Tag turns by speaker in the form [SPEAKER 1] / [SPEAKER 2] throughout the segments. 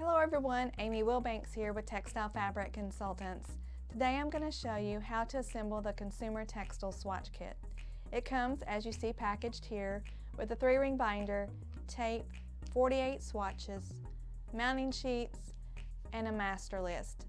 [SPEAKER 1] Hello everyone, Amy Wilbanks here with Textile Fabric Consultants. Today I'm going to show you how to assemble the Consumer Textile Swatch Kit. It comes, as you see packaged here, with a 3-ring binder, tape, 48 swatches, mounting sheets, and a master list.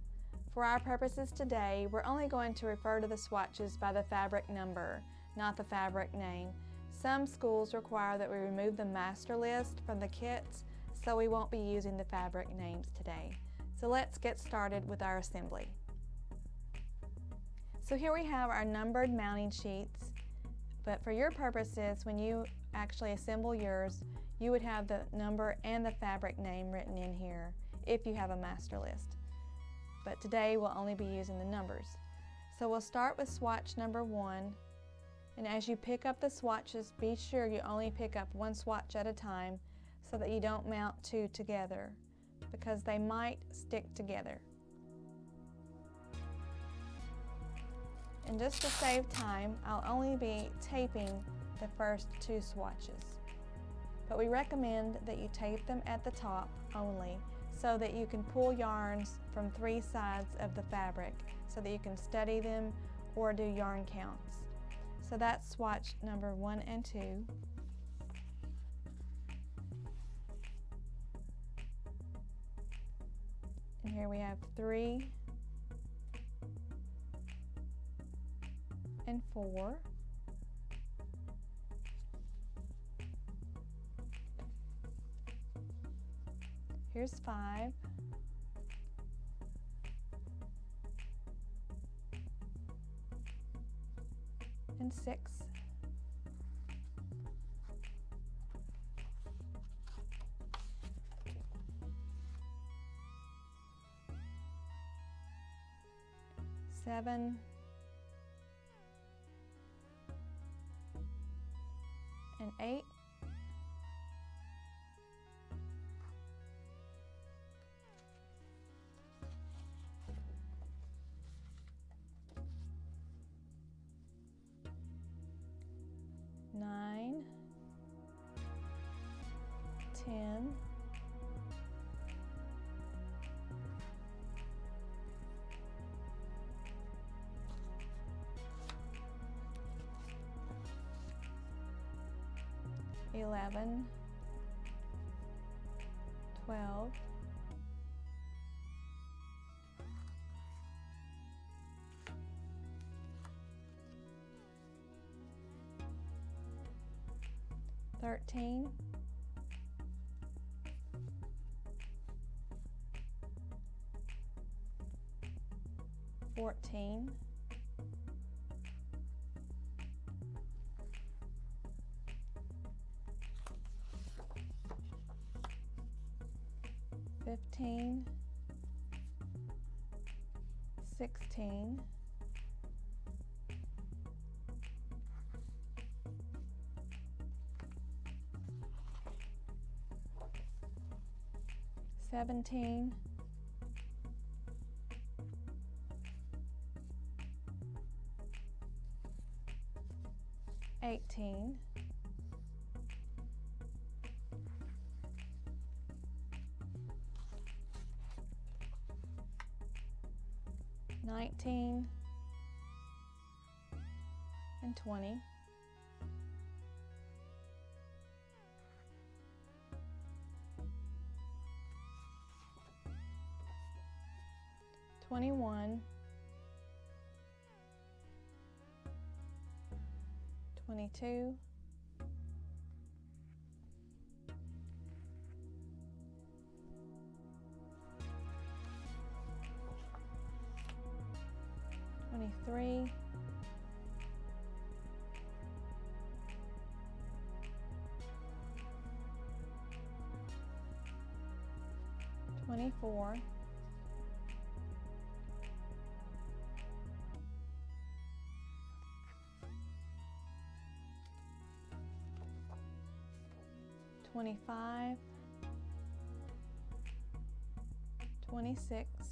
[SPEAKER 1] For our purposes today, we're only going to refer to the swatches by the fabric number, not the fabric name. Some schools require that we remove the master list from the kits, so we won't be using the fabric names today. So let's get started with our assembly. So here we have our numbered mounting sheets, but for your purposes, when you actually assemble yours, you would have the number and the fabric name written in here if you have a master list. But today we'll only be using the numbers. So we'll start with swatch number 1, and as you pick up the swatches, be sure you only pick up one swatch at a time so that you don't mount two together, because they might stick together. And just to save time, I'll only be taping the first 2 swatches. But we recommend that you tape them at the top only so that you can pull yarns from 3 sides of the fabric so that you can study them or do yarn counts. So that's swatch number 1 and 2. And here we have 3 and 4. Here's 5. And 6. Seven, and 8, nine, 10, 11, 12, 13, 14, 15, 16, 17, 18, 19, and 20, 21, 22, 23, 24, 25, 26, 27,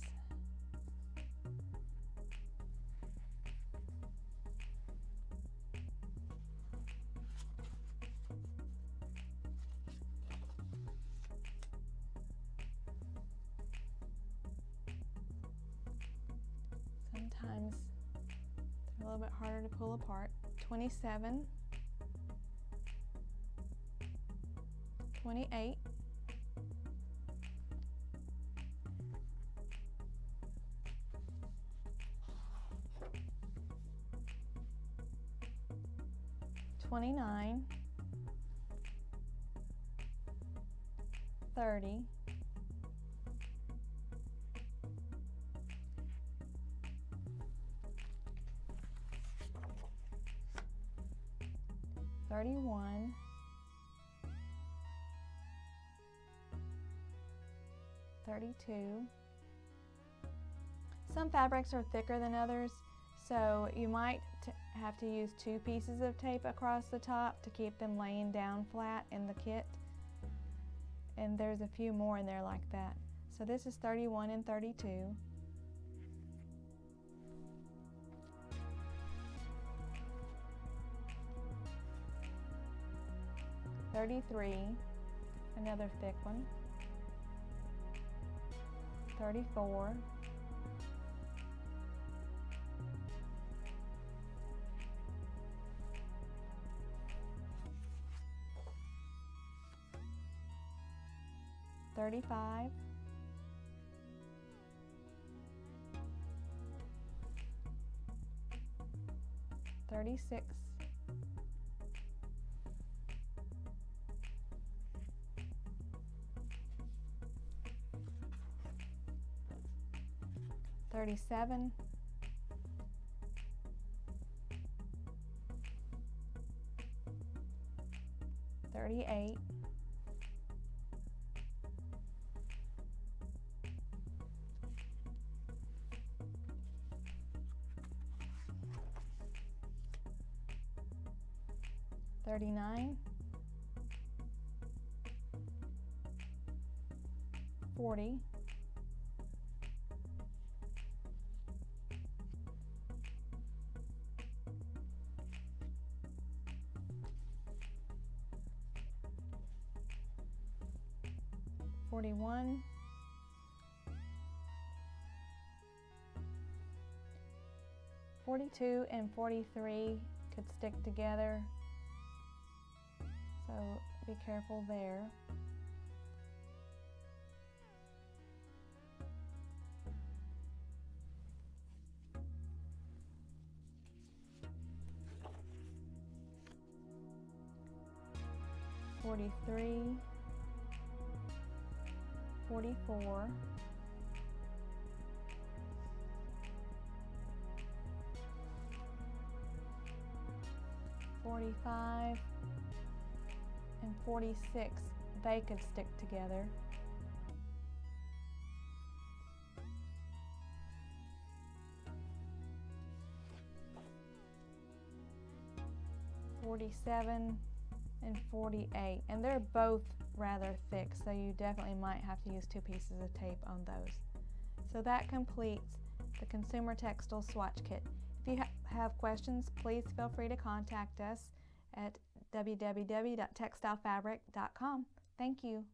[SPEAKER 1] Sometimes they're a little bit harder to pull apart. 27, 28, 29, 30, 31, 32. Some fabrics are thicker than others, so you might have to use 2 pieces of tape across the top to keep them laying down flat in the kit. And there's a few more in there like that. So this is 31 and 32. 33, another thick one. 34. 35. 36. 37. 38. 39. 40. 41. 42 and 43 could stick together, so be careful there. "43, 44, 45, and 46, they could stick together. 47 and 48, and they're both rather thick, so you definitely might have to use 2 pieces of tape on those. So that completes the Consumer Textile Swatch Kit. If you have questions, please feel free to contact us at www.textilefabric.com. Thank you.